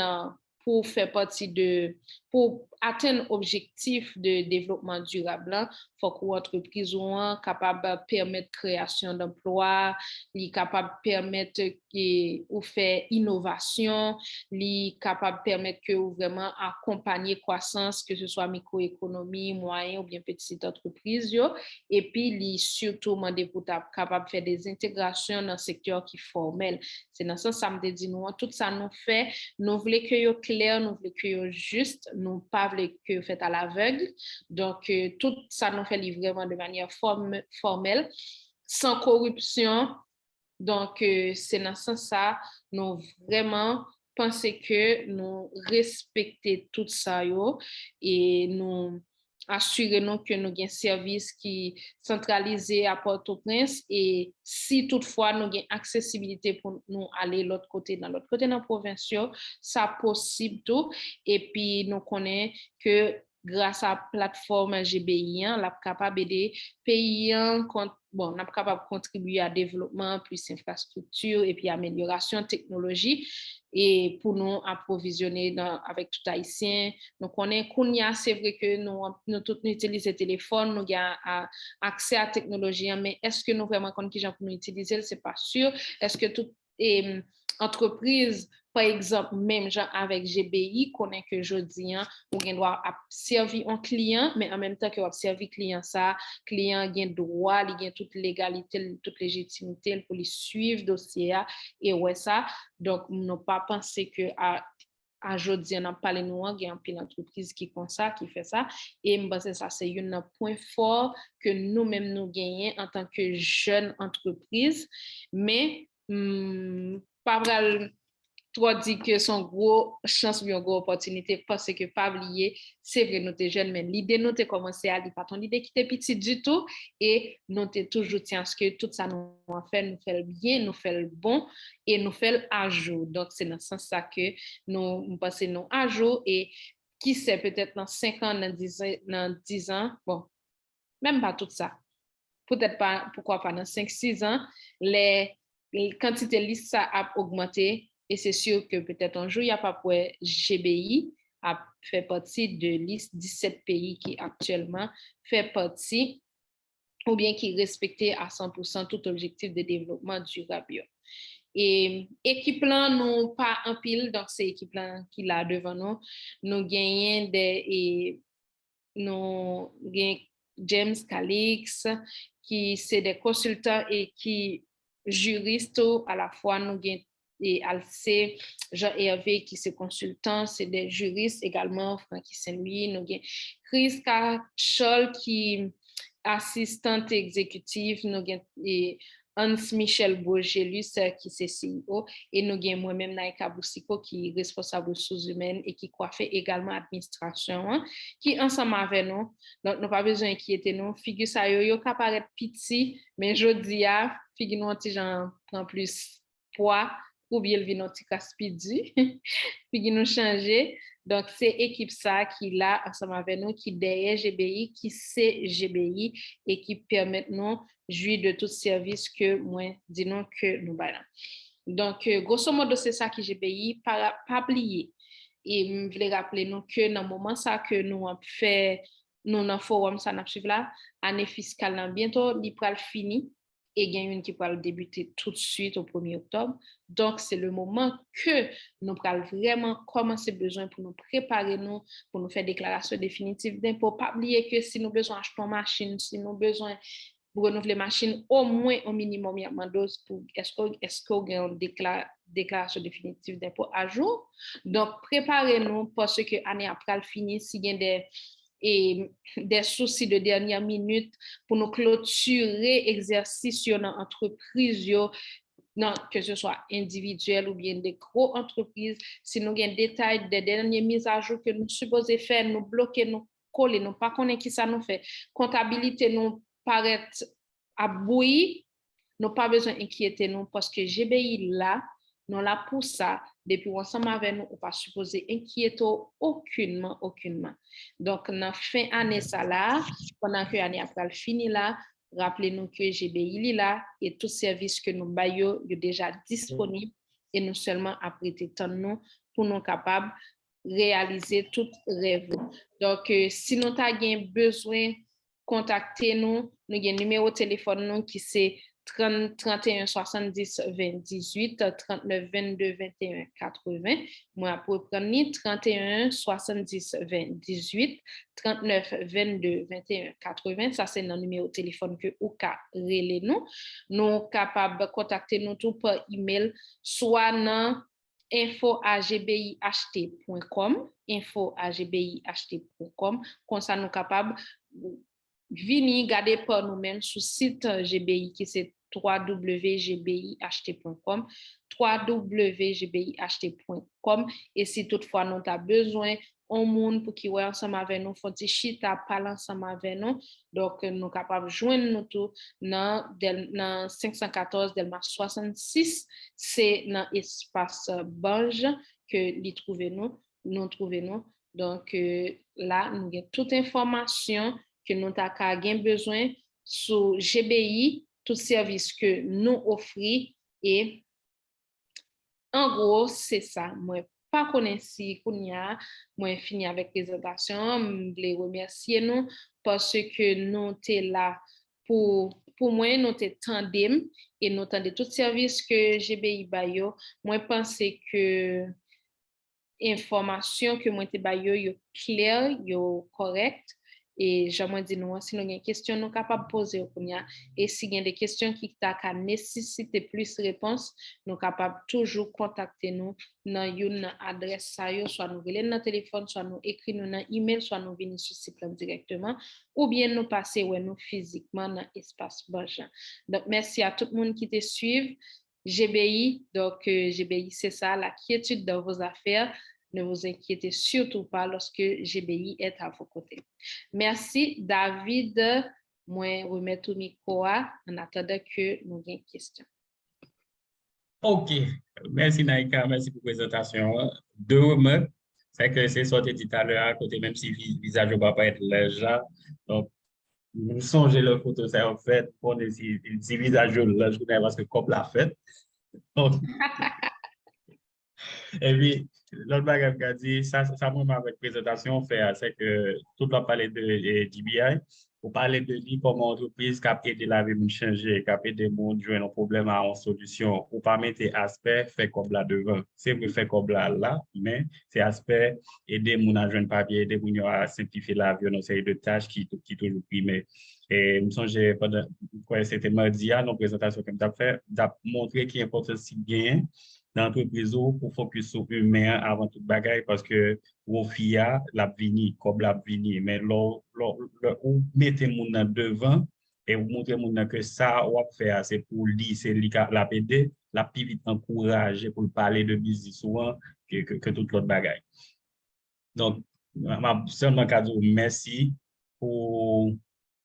[SPEAKER 2] pour faire partie de pour atteindre l'objectif de développement durable faut que l'entreprise soit capable de permettre création d'emplois, li capable permettre ou faire innovation, li capable permettre que vraiment accompagner croissance que ce soit microéconomie, moyen ou bien petite entreprise yo, et puis li surtout mandé pour capable faire des intégrations dans le secteur qui formel. C'est dans ce sens ça me dit nous tout ça nous fait nous voulons que yo clair, nous voulons que yo juste, nous pas voulons que yo fait à l'aveugle. Donc tout ça nous fait vraiment de manière formelle, sans corruption. Donc c'est dans ce sens ça nous vraiment penser que nous respecter tout ça yo et nous assurez-nous que nous avons un service qui centralisé à Port-au-Prince et si toutefois nous avons accessibilité pour nous aller dans l'autre côté dans la province, ça possible tout et puis nous connaissons que grâce à la plateforme GBI, la capable d'aider pays bon, on est capable de contribuer à développement plus infrastructure et puis amélioration technologie et pour nous approvisionner avec tout haïtien. Donc on est c'est vrai que nous tous utilisons le téléphone, nous avons accès à la technologie, mais est-ce que nous vraiment connaissons qui gens pour nous utiliser, c'est pas sûr. Est-ce que toute entreprise par exemple, même genre avec GBI, connaît que je dis, on doit servir un client, mais en même temps que on servir client ça, client a droit, il a toute légalité, toute légitimité pour les suivre dossier et ouais ça. Donc, nous pas penser que à jodi on a parlé nous il y a une entreprise qui font ça qui fait ça et me pense ça c'est un point fort que nous-mêmes nous gagnons en tant que jeune entreprise mais pas trop dit que son gros chance ou une grosse opportunité parce que pas oublier, c'est vrai, nous t'es jeunes, mais l'idée nous t'es commencé à pas ton idée qui était petite du tout et nous t'es toujours tiens ce que tout ça nous fait le bien, nous fait le bon et nous fait le à jour. Donc, c'est dans ce sens ça que nous passons nous à jour et qui sait peut-être dans 5 ans, dans 10 ans, bon, même pas tout ça. Peut-être pas, pourquoi pas dans 5-6 ans, les quantités de listes ça a augmenté et c'est sûr que peut-être un jour, il n'y a pas pour GBI a fait partie de liste 17 pays qui actuellement fait partie ou bien qui respectait à 100% tout objectif de développement durable. Et équipe là, nous pas en pile, donc c'est équipe là qui là devant nous. Nous gagnons nous gagnons James Calix, qui c'est des consultants et qui juristes à la fois. Nous gagnons et Alcé, Jean-Hervé qui c'est consultant, c'est des juristes également, Francky Saint-Louis. Nous gagnons Chris Cachol qui assistante exécutive, nous gagnons Hans-Michel Bourgelus qui c'est CEO et nous avons moi-même Naïka Boussiko qui est responsable des ressources humaines et qui coiffe également administration qui ensemble avec nous. Donc nous pas besoin d'inquiéter nous. Figure ça yo ka paraître petit mais jodi a figure nous petit gens prend plus poids ou bien le vin petit caspidi. Figure nous changer. Donc, c'est l'équipe ça qui là ensemble avec nous, qui derrière GBI, qui c'est GBI et qui permet nous jouir de tout service que moi, disons que nous baillons. Donc, grosso modo, c'est ça qui GBI, pas oublier. Et je voulais rappeler nous que dans le moment ça que nous avons fait, nous dans le forum, ça n'a suivi là, année fiscale, bientôt, il pourra fini. Et il y a une qui pourra débuter tout de suite au 1er octobre. Donc, c'est le moment que nous pourrons vraiment commencer besoin pour nous préparer, pour nous faire déclaration définitive d'impôt. Pas oublier que si nous besoin d'acheter une machine, si nous besoin pour renouveler la machine, au moins au minimum, il y a une dose pour est-ce qu'on a une déclaration définitive d'impôt à jour. Donc, préparez-nous parce que l'année après, fini, s'il y a des soucis de dernière minute pour nous clôturer exercice sur notre entreprise, non, que ce soit individuel ou bien des grosses entreprises, si nous avons des détails des dernières mises à jour que nous supposons faire, nous bloquer, nous coller, nous pas connaître qui ça nous fait. Comptabilité nous paraît à bouillir, nous pas besoin d'inquiéter nous parce que GBI là, nous là pour ça, depuis ensemble avec nous, on pas supposé inquiéter aucunement. Donc, dans fin année ça là, pendant que l'année après fini là, rappelez-nous que GBI là et tout service que nous baillons est déjà disponible et nous seulement apprêter temps nous pour nous capables réaliser tout rêve. Donc, si nous avons besoin, contactez-nous. Nous avons un numéro de téléphone nous, qui c'est 31 70 20 18 39 22 21 80. Moi, pour prendre 31 70 20 18 39 22 21 80. Ça, c'est le numéro de téléphone que vous pouvez relais nous. Nous sommes capables de contacter nous tout par email, soit dans info@gbiht.com, info@gbiht.com. Comme ça, nous sommes capables venir garder par nous-mêmes sur le site GBI qui c'est www.gbiht.com, www.gbiht.com. Et si toutefois nous avons besoin au monde pour qui ouais ensemble avec nous, faut des chita parler ensemble avec nous. Donc nous capables joindre nous tout dans 514 Delma 66, c'est dans espace Bange que les trouver nous trouver nous. Donc là nous avons toute information que nous avons besoin sur GBI, tout service que nous offrons et en gros, c'est ça. Moi, pas connaître si Kounia, moi, fini avec présentation. Je voulais remercier nous parce que nous sommes là pour moi, nous sommes tandem et nous avons tout service que GBI Bayo. Moi, je pense que information que moi, te Bayo, est claire, est correcte. Et j'aimerais dire, nous, si nous avons des questions, nous sommes capables de poser au Kounia. Et si il y a des questions qui nécessitent plus de réponses, nous sommes capables toujours contacter nous dans une adresse, soit nous venons dans le téléphone, soit nous écrivons dans email, soit nous venons sur le site directement, ou bien nous passer nous physiquement dans l'espace Bange. Donc, merci à tout le monde qui te suit. GBI. Donc, GBI, c'est ça, la quiétude dans vos affaires. Ne vous inquiétez surtout pas lorsque GBI est à vos côtés. Merci, David. Moi, remettre tout micro en attendant que nous ayons une question.
[SPEAKER 1] OK. Merci, Naïka. Merci pour la présentation. Deux remarques. C'est que c'est sorti dit tout à l'heure à côté, même si le visage ne va pas être là. Donc, nous songez le photo, c'est en fait, pour des visages là, je connais parce que comme la fête. Donc, et puis, l'autre bagage qu'a dit, ça moi, avec présentation, c'est que tout le parler de DBI, pour parler de lui comme entreprise qui a aidé la vie de changer, qui a aidé le monde jouer un problème à une solution, pour pas mettre aspect fait comme là devant. C'est vrai fait comme là, mais c'est aspect aider mon à joindre papier, aider mon à simplifier la vie, une série de tâches qui toujours primées. Et je me souviens, pendant, c'était mardi, à nos présentations comme tu as fait, tu as montré qu'il est important si bien dans l'entreprise pour focus sur l'humain avant toute bagaille parce que on FIA la vini comme la vini mais on mettez mon devant et vous montrez mon que ça on faire c'est pour lui c'est lui la PD la plus vite encourager pour parler de business souvent que toute l'autre bagaille. Donc seulement cadeau merci pour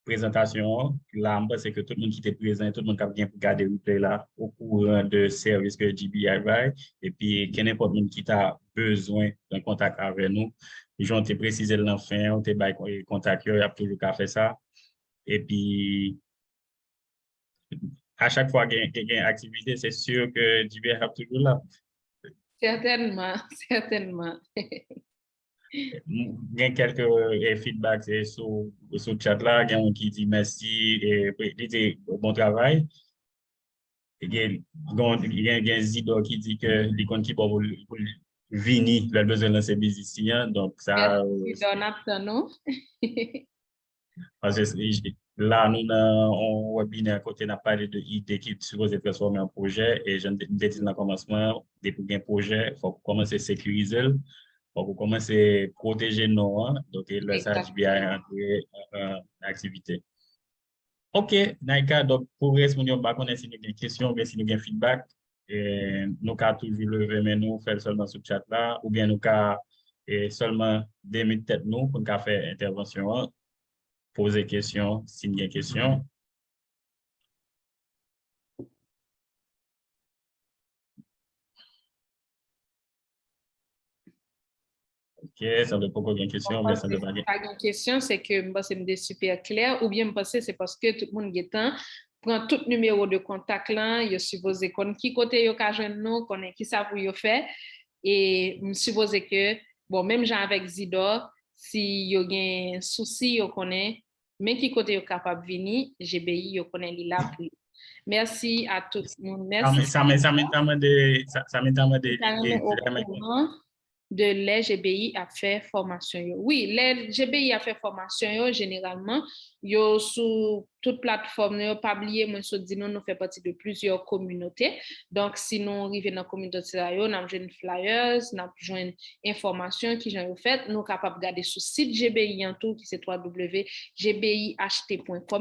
[SPEAKER 1] présentation. Là, c'est que tout le monde qui était présent, tout le monde qui a bien regardé le replay là, au courant de service que GBI va. Et puis, qu'il n'importe qui a besoin d'un contact avec nous. Ils ont précisé l'enfant, on te contact, il y a toujours qu'à faire ça. Et puis, à chaque fois qu'il y a une activité, c'est sûr que GBI est toujours là.
[SPEAKER 2] Certainement, certainement.
[SPEAKER 1] Il y a quelques feedbacks sur le chat là, il y a un qui dit merci et dit bon travail. Il y a un Zido qui dit que les comptes qui peuvent venir, le besoin de ces musiciens. Donc, ça. Parce que là, nous avons un webinaire à côté, on a parlé de idées qui supposent transformer en projet. Et je l'ai dit dans le commencement, depuis un projet, il faut commencer à sécuriser. Il faut commencer à protéger nos. Donc, là, ça a bien en activité. OK, Naïka, donc pour répondre, on va connaître si nous avons des questions, bien si nous avons des feedback. Nous avons toujours lever mais nous faire seulement sur le chat là, ou bien nous avons seulement 2 minutes tête nous pour nous faire intervention, poser questions, si nous avons des questions. OK, ça ne veut pas qu'il y ait une question, mais ça ne veut pas
[SPEAKER 2] pas une question, c'est que moi, c'est super clair, ou bien je pense c'est parce que tout le monde est temps prend tout numéro de contact là, il suppose qu'on qui côté yo ka joindre nous, connaît qui ça pour yo faire et je suppose que bon même gens avec Zidor, si yo gen souci yo connaît mais qui côté yo capable venir, GBI yo connaît li là pour. Merci à tout le monde. Merci.
[SPEAKER 1] Ça m'étonne
[SPEAKER 2] de les GBI a fait formation. Oui, les GBI a fait formation, généralement, yo sous toute plateforme, yo pas oublier, moi, je dis nous fait partie de plusieurs communautés. Donc, si nous arrivons dans la communauté, nous avons des flyers, nous avons des informations qui ont fait, nous sommes capables de regarder sur le site GBI en tout, qui c'est www.gbiht.com,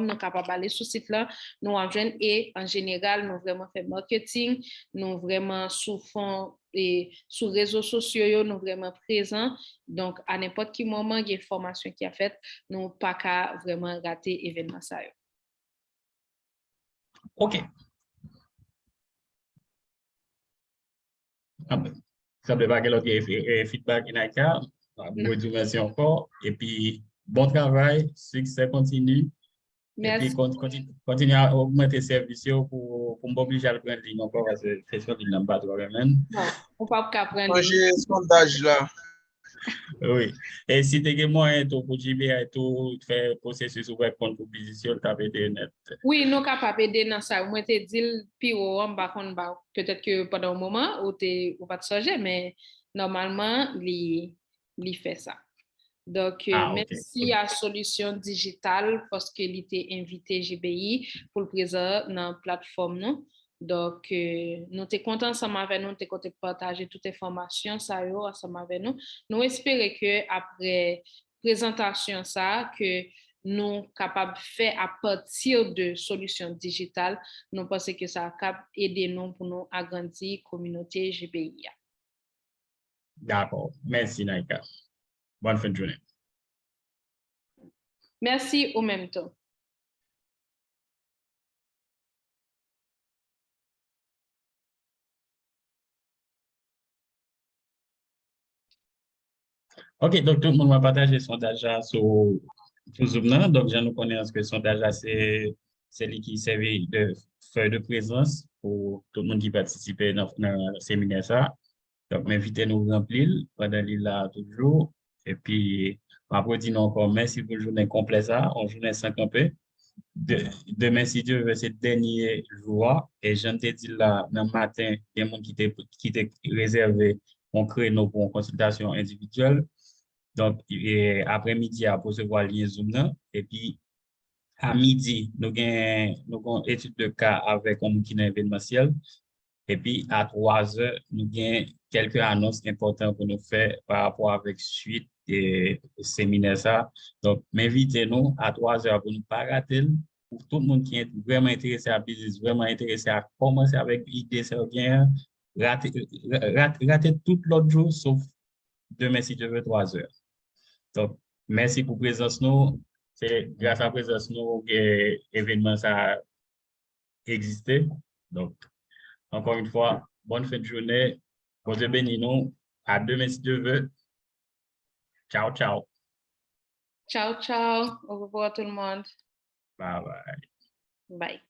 [SPEAKER 2] nous sommes capables d'aller sur ce site là, nous avons et en général, nous vraiment fait marketing, nous vraiment sous fond et sur les réseaux sociaux, nous vraiment présents. Donc, à n'importe quel moment, il y a une formation qui a fait, nous pas qu'à vraiment rater l'événement.
[SPEAKER 1] OK. Ça ne veut pas que l'autre feedback in Naïka. Merci encore. Et puis, bon travail, succès continue. Merci. Et puis, continue à augmenter les services pour m'obliger à le prendre ligne encore parce que c'est sûr qu'il n'a pas de problème.
[SPEAKER 2] Non, on ne peut pas prendre
[SPEAKER 3] ligne. J'ai un sondage là.
[SPEAKER 1] Oui. Et si tu as moyen pour GBI tout faire processus ouvert contre proposition, tu as été net.
[SPEAKER 2] Oui, nous sommes capables d'aider dans ça. Moi, je dis, puis peut-être que pendant un moment, ou tu pas de sujet, mais normalement, il fait ça. Donc, merci à Solution Digitale parce qu'il était invité GBI pour le présent dans la plateforme. Non? Donc, nous sommes contents ensemble avec nous, nous sommes contents de partager toute information ça ensemble avec nous. Nous espérons qu'après la présentation, ça, que nous capables de faire à partir de solutions digitales, nous pensons que ça va aider nous pour nous agrandir la communauté GPI.
[SPEAKER 1] D'accord. Merci, Naika. Bonne fin de journée.
[SPEAKER 2] Merci au même temps.
[SPEAKER 1] OK, donc tout le monde va partager son sondage sur Zoom. Donc, je nous connais que le sondage, c'est lui qui servait de feuille de présence pour tout le monde qui participe dans le séminaire. Ça. Donc, m'invitez nous remplir pendant l'île là toujours. Et puis, après, dis nous encore merci pour le journée complet ça, on journée sans camper. Demain, si Dieu veut, c'est le dernier jour. Et je te dis là, dans le matin, il y a des gens qui t'est réservé un créneau pour une consultation individuelle. Donc, après-midi, à recevoir le lien Zoom. Là. Et puis, à midi, nous avons une étude de cas avec un qui est événementiel. Et puis, à 3 heures, nous avons quelques annonces importantes pour nous faire par rapport avec suite et séminaire. Ça. Donc, m'invitez-nous à 3 heures pour ne pas rater. Pour tout le monde qui est vraiment intéressé à business, vraiment intéressé à commencer avec l'idée, c'est bien. Rater tout l'autre jour, sauf demain si tu veux 3 heures. Donc, merci pour la présence. C'est grâce à la présence que l'événement a existé. Donc, encore une fois, bonne fin de journée. Bon Dieu bénisse nous. À demain si Dieu veut. Ciao, ciao.
[SPEAKER 2] Ciao, ciao. Au revoir tout le monde.
[SPEAKER 1] Bye bye.
[SPEAKER 2] Bye.